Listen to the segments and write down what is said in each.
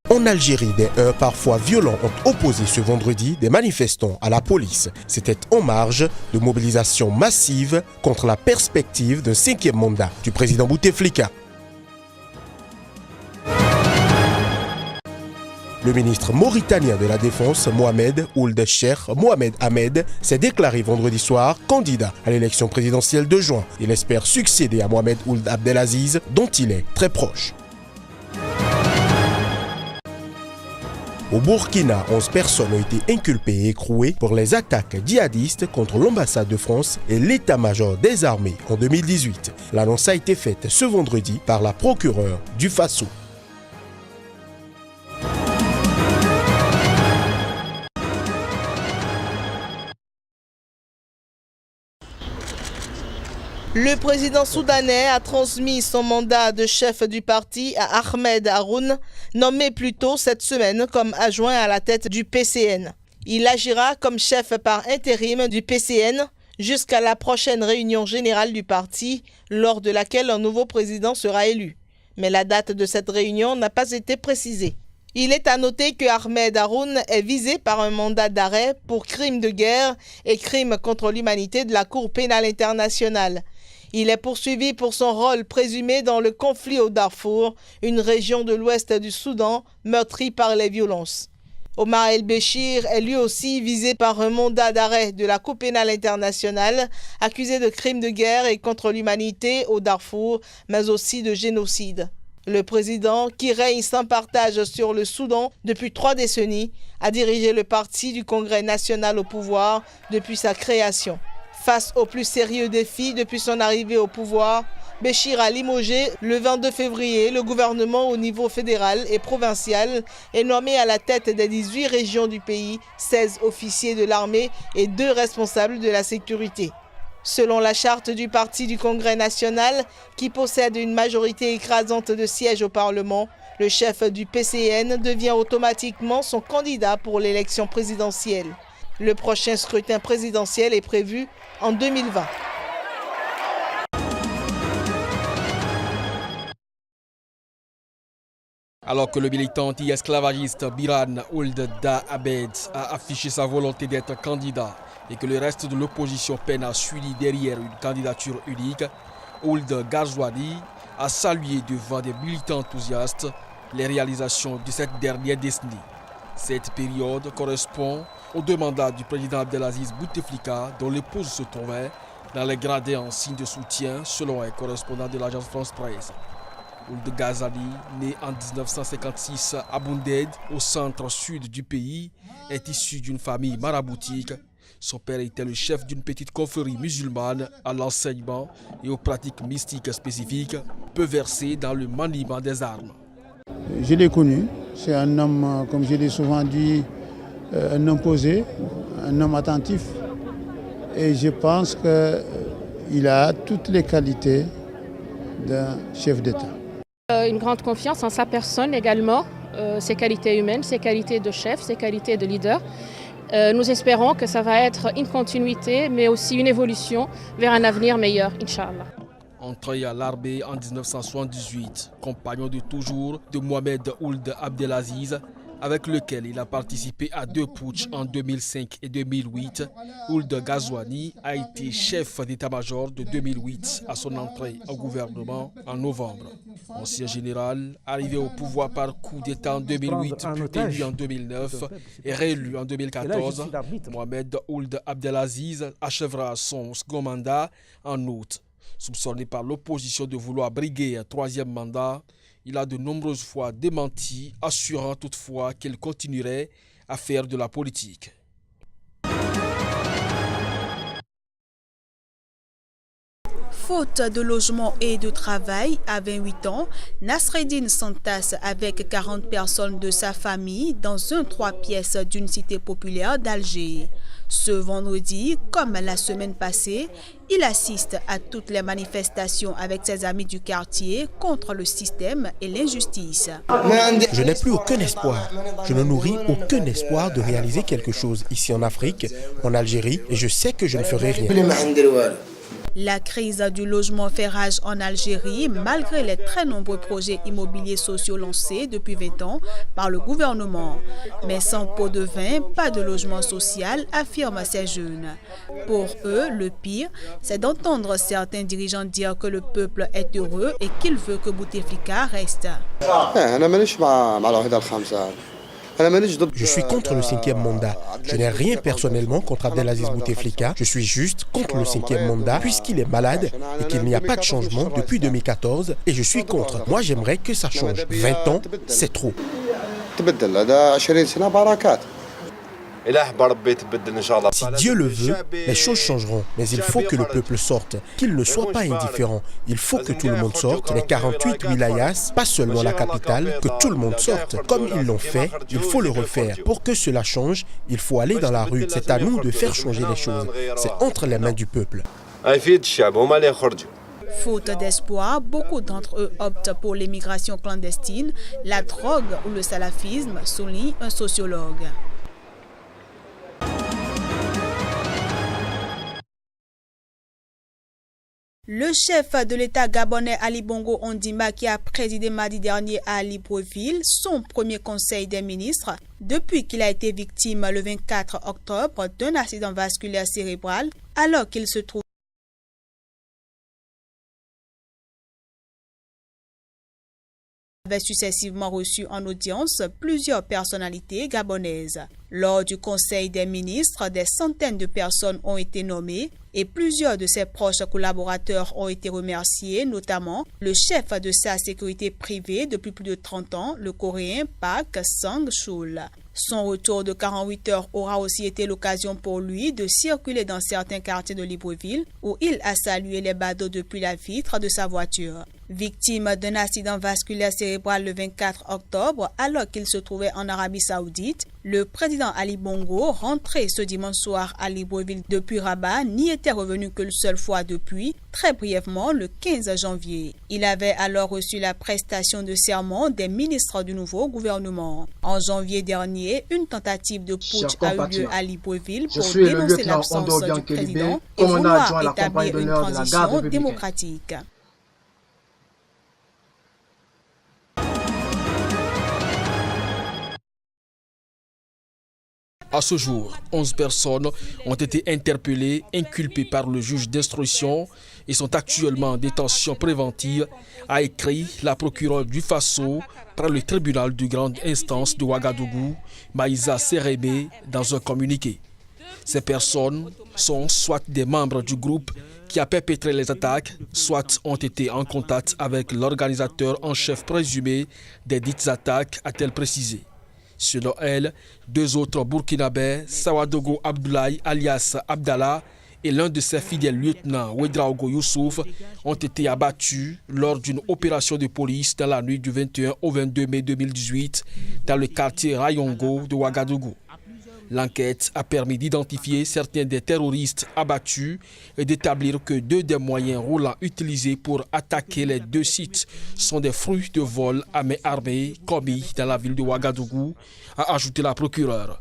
En Algérie, des heurts parfois violents ont opposé ce vendredi des manifestants à la police. C'était en marge de mobilisation massive contre la perspective d'un 5e mandat du président Bouteflika. Le ministre mauritanien de la Défense, Mohamed Ould Cheikh Mohamed Ahmed, s'est déclaré vendredi soir candidat à l'élection présidentielle de juin. Il espère succéder à Mohamed Ould Abdelaziz, dont il est très proche. Au Burkina, 11 personnes ont été inculpées et écrouées pour les attaques djihadistes contre l'ambassade de France et l'état-major des armées en 2018. L'annonce a été faite ce vendredi par la procureure du Faso. Le président soudanais a transmis son mandat de chef du parti à Ahmed Haroun, nommé plus tôt cette semaine comme adjoint à la tête du PCN. Il agira comme chef par intérim du PCN jusqu'à la prochaine réunion générale du parti, lors de laquelle un nouveau président sera élu. Mais la date de cette réunion n'a pas été précisée. Il est à noter que Ahmed Haroun est visé par un mandat d'arrêt pour crimes de guerre et crimes contre l'humanité de la Cour pénale internationale. Il est poursuivi pour son rôle présumé dans le conflit au Darfour, une région de l'ouest du Soudan meurtrie par les violences. Omar El-Béchir est lui aussi visé par un mandat d'arrêt de la Cour pénale internationale, accusé de crimes de guerre et contre l'humanité au Darfour, mais aussi de génocide. Le président, qui règne sans partage sur le Soudan depuis 3 décennies, a dirigé le parti du Congrès national au pouvoir depuis sa création. Face aux plus sérieux défis depuis son arrivée au pouvoir, Béchir a limogé le 22 février le gouvernement au niveau fédéral et provincial et nommé à la tête des 18 régions du pays 16 officiers de l'armée et 2 responsables de la sécurité. Selon la charte du Parti du Congrès national, qui possède une majorité écrasante de sièges au Parlement, le chef du PCN devient automatiquement son candidat pour l'élection présidentielle. Le prochain scrutin présidentiel est prévu en 2020. Alors que le militant anti-esclavagiste Biran Ould Abed a affiché sa volonté d'être candidat et que le reste de l'opposition peine à suivre derrière une candidature unique, Ould Ghazouani a salué devant des militants enthousiastes les réalisations de cette dernière décennie. Cette période correspond aux 2 mandats du président Abdelaziz Bouteflika, dont l'épouse se trouvait dans les gradins en signe de soutien, selon un correspondant de l'agence France Presse. Ould Ghazouani, né en 1956 à Bounded, au centre-sud du pays, est issu d'une famille maraboutique. Son père était le chef d'une petite confrérie musulmane à l'enseignement et aux pratiques mystiques spécifiques, peu versé dans le maniement des armes. Je l'ai connu, c'est un homme, comme je l'ai souvent dit, un homme posé, un homme attentif. Et je pense qu'il a toutes les qualités d'un chef d'État. Une grande confiance en sa personne également, ses qualités humaines, ses qualités de chef, ses qualités de leader. Nous espérons que ça va être une continuité, mais aussi une évolution vers un avenir meilleur, Inch'Allah. Entré à l'armée en 1978, compagnon de toujours de Mohamed Ould Abdelaziz, avec lequel il a participé à 2 putschs en 2005 et 2008, Ould Ghazouani a été chef d'état-major de 2008 à son entrée au gouvernement en novembre. Ancien général, arrivé au pouvoir par coup d'État en 2008, puis élu en 2009 et réélu en 2014, Mohamed Ould Abdelaziz achèvera son second mandat en août. Soupçonné par l'opposition de vouloir briguer un 3e mandat, il a de nombreuses fois démenti, assurant toutefois qu'il continuerait à faire de la politique. Faute de logement et de travail, à 28 ans, Nasreddine s'entasse avec 40 personnes de sa famille dans un 3 pièces d'une cité populaire d'Alger. Ce vendredi, comme la semaine passée, il assiste à toutes les manifestations avec ses amis du quartier contre le système et l'injustice. Je n'ai plus aucun espoir. Je ne nourris aucun espoir de réaliser quelque chose ici en Afrique, en Algérie, et je sais que je ne ferai rien. La crise du logement fait rage en Algérie malgré les très nombreux projets immobiliers sociaux lancés depuis 20 ans par le gouvernement. Mais sans pot de vin, pas de logement social, affirment ces jeunes. Pour eux, le pire, c'est d'entendre certains dirigeants dire que le peuple est heureux et qu'il veut que Bouteflika reste. Je suis contre le 5e mandat. Je n'ai rien personnellement contre Abdelaziz Bouteflika. Je suis juste contre le 5e mandat puisqu'il est malade et qu'il n'y a pas de changement depuis 2014 et je suis contre. Moi, j'aimerais que ça change. 20 ans, c'est trop. Si Dieu le veut, les choses changeront. Mais il faut que le peuple sorte, qu'il ne soit pas indifférent. Il faut que tout le monde sorte. Les 48 wilayas, pas seulement la capitale, que tout le monde sorte. Comme ils l'ont fait, il faut le refaire. Pour que cela change, il faut aller dans la rue. C'est à nous de faire changer les choses. C'est entre les mains du peuple. Faute d'espoir, beaucoup d'entre eux optent pour l'immigration clandestine, la drogue ou le salafisme, souligne un sociologue. Le chef de l'État gabonais Ali Bongo Ondimba, qui a présidé mardi dernier à Libreville son premier conseil des ministres depuis qu'il a été victime le 24 octobre d'un accident vasculaire cérébral alors qu'il se trouve avait successivement reçu en audience plusieurs personnalités gabonaises. Lors du Conseil des ministres, des centaines de personnes ont été nommées et plusieurs de ses proches collaborateurs ont été remerciés, notamment le chef de sa sécurité privée depuis plus de 30 ans, le Coréen Park Sang-chul. Son retour de 48 heures aura aussi été l'occasion pour lui de circuler dans certains quartiers de Libreville où il a salué les badauds depuis la vitre de sa voiture. Victime d'un accident vasculaire cérébral le 24 octobre alors qu'il se trouvait en Arabie Saoudite, le président Ali Bongo, rentré ce dimanche soir à Libreville depuis Rabat, n'y était revenu qu'une seule fois depuis, très brièvement le 15 janvier. Il avait alors reçu la prestation de serment des ministres du nouveau gouvernement. En janvier dernier, une tentative de putsch a eu lieu à Libreville pour dénoncer l'absence du président et vouloir établir une transition démocratique. À ce jour, 11 personnes ont été interpellées, inculpées par le juge d'instruction et sont actuellement en détention préventive, a écrit la procureure du Faso par le tribunal de grande instance de Ouagadougou, Maïsa Serebe, dans un communiqué. Ces personnes sont soit des membres du groupe qui a perpétré les attaques, soit ont été en contact avec l'organisateur en chef présumé des dites attaques, a-t-elle précisé. Selon elle, 2 autres Burkinabés, Sawadogo Abdoulaye alias Abdallah et l'un de ses fidèles lieutenants, Ouedraogo Youssouf, ont été abattus lors d'une opération de police dans la nuit du 21 au 22 mai 2018 dans le quartier Rayongo de Ouagadougou. L'enquête a permis d'identifier certains des terroristes abattus et d'établir que 2 des moyens roulants utilisés pour attaquer les 2 sites sont des fruits de vol à main armée commis dans la ville de Ouagadougou, a ajouté la procureure.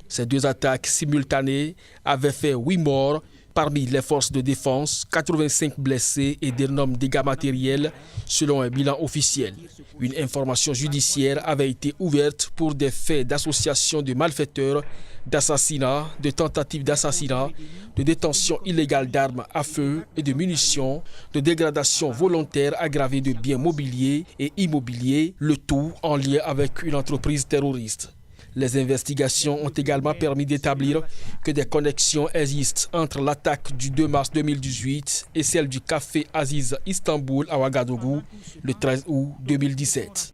Ces 2 attaques simultanées avaient fait 8 morts parmi les forces de défense, 85 blessés et d'énormes dégâts matériels selon un bilan officiel. Une information judiciaire avait été ouverte pour des faits d'association de malfaiteurs, d'assassinat, de tentatives d'assassinat, de détention illégale d'armes à feu et de munitions, de dégradation volontaire aggravée de biens mobiliers et immobiliers, le tout en lien avec une entreprise terroriste. Les investigations ont également permis d'établir que des connexions existent entre l'attaque du 2 mars 2018 et celle du café Aziz Istanbul à Ouagadougou le 13 août 2017.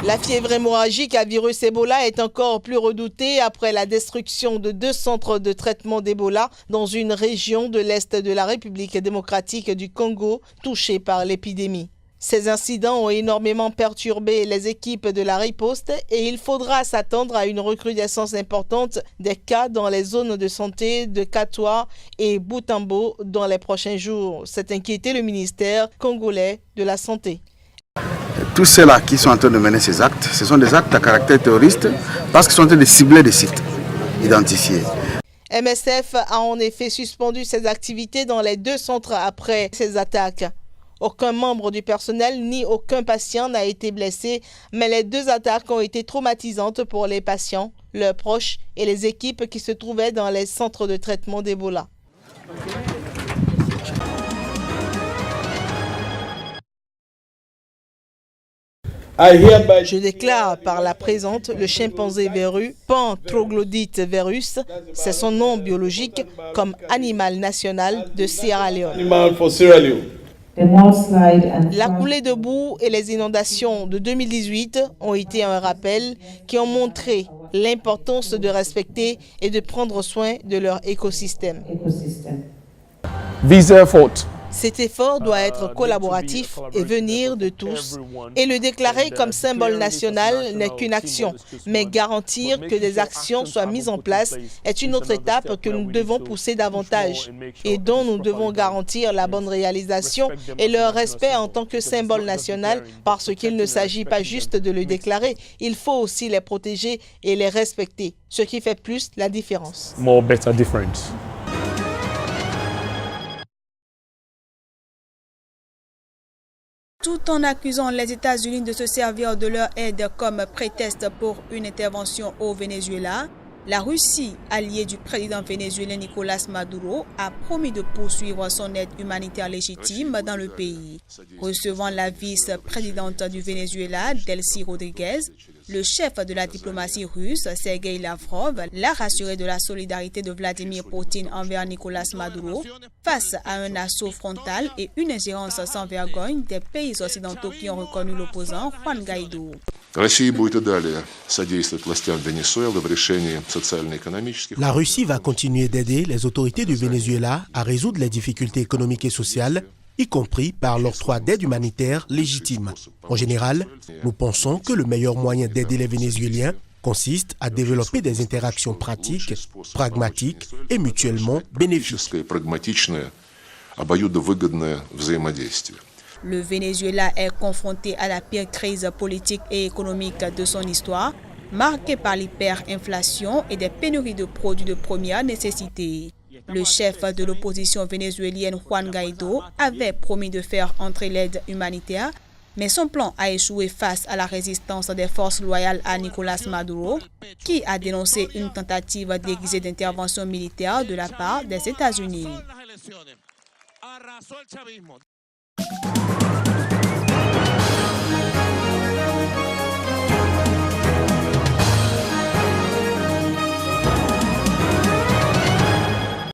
La fièvre hémorragique à virus Ebola est encore plus redoutée après la destruction de 2 centres de traitement d'Ebola dans une région de l'Est de la République démocratique du Congo touchée par l'épidémie. Ces incidents ont énormément perturbé les équipes de la riposte et il faudra s'attendre à une recrudescence importante des cas dans les zones de santé de Katwa et Butembo dans les prochains jours. C'est inquiété le ministère congolais de la Santé. tous ceux-là qui sont en train de mener ces actes, ce sont des actes à caractère terroriste parce qu'ils sont en train de cibler des sites identifiés. MSF a en effet suspendu ses activités dans les 2 centres après ces attaques. Aucun membre du personnel ni aucun patient n'a été blessé, mais les 2 attaques ont été traumatisantes pour les patients, leurs proches et les équipes qui se trouvaient dans les centres de traitement d'Ebola. Je déclare par la présente le chimpanzé verru, Pan troglodyte verus, c'est son nom biologique, comme animal national de Sierra Leone. La coulée de boue et les inondations de 2018 ont été un rappel qui ont montré l'importance de respecter et de prendre soin de leur écosystème. Cet effort doit être collaboratif et venir de tous. Et le déclarer comme symbole national n'est qu'une action, mais garantir que des actions soient mises en place est une autre étape que nous devons pousser davantage et dont nous devons garantir la bonne réalisation et leur respect en tant que symbole national, parce qu'il ne s'agit pas juste de le déclarer, il faut aussi les protéger et les respecter, ce qui fait plus la différence. Tout en accusant les États-Unis de se servir de leur aide comme prétexte pour une intervention au Venezuela, la Russie, alliée du président vénézuélien Nicolás Maduro, a promis de poursuivre son aide humanitaire légitime dans le pays. Recevant la vice-présidente du Venezuela, Delcy Rodríguez, le chef de la diplomatie russe, Sergei Lavrov, l'a rassuré de la solidarité de Vladimir Poutine envers Nicolás Maduro face à un assaut frontal et une ingérence sans vergogne des pays occidentaux qui ont reconnu l'opposant Juan Guaidó. La Russie va continuer d'aider les autorités du Venezuela à résoudre les difficultés économiques et sociales, y compris par l'octroi d'aide humanitaire légitime. En général, nous pensons que le meilleur moyen d'aider les Vénézuéliens consiste à développer des interactions pratiques, pragmatiques et mutuellement bénéfiques. Le Venezuela est confronté à la pire crise politique et économique de son histoire, marquée par l'hyperinflation et des pénuries de produits de première nécessité. Le chef de l'opposition vénézuélienne Juan Guaidó avait promis de faire entrer l'aide humanitaire, mais son plan a échoué face à la résistance des forces loyales à Nicolás Maduro, qui a dénoncé une tentative déguisée d'intervention militaire de la part des États-Unis.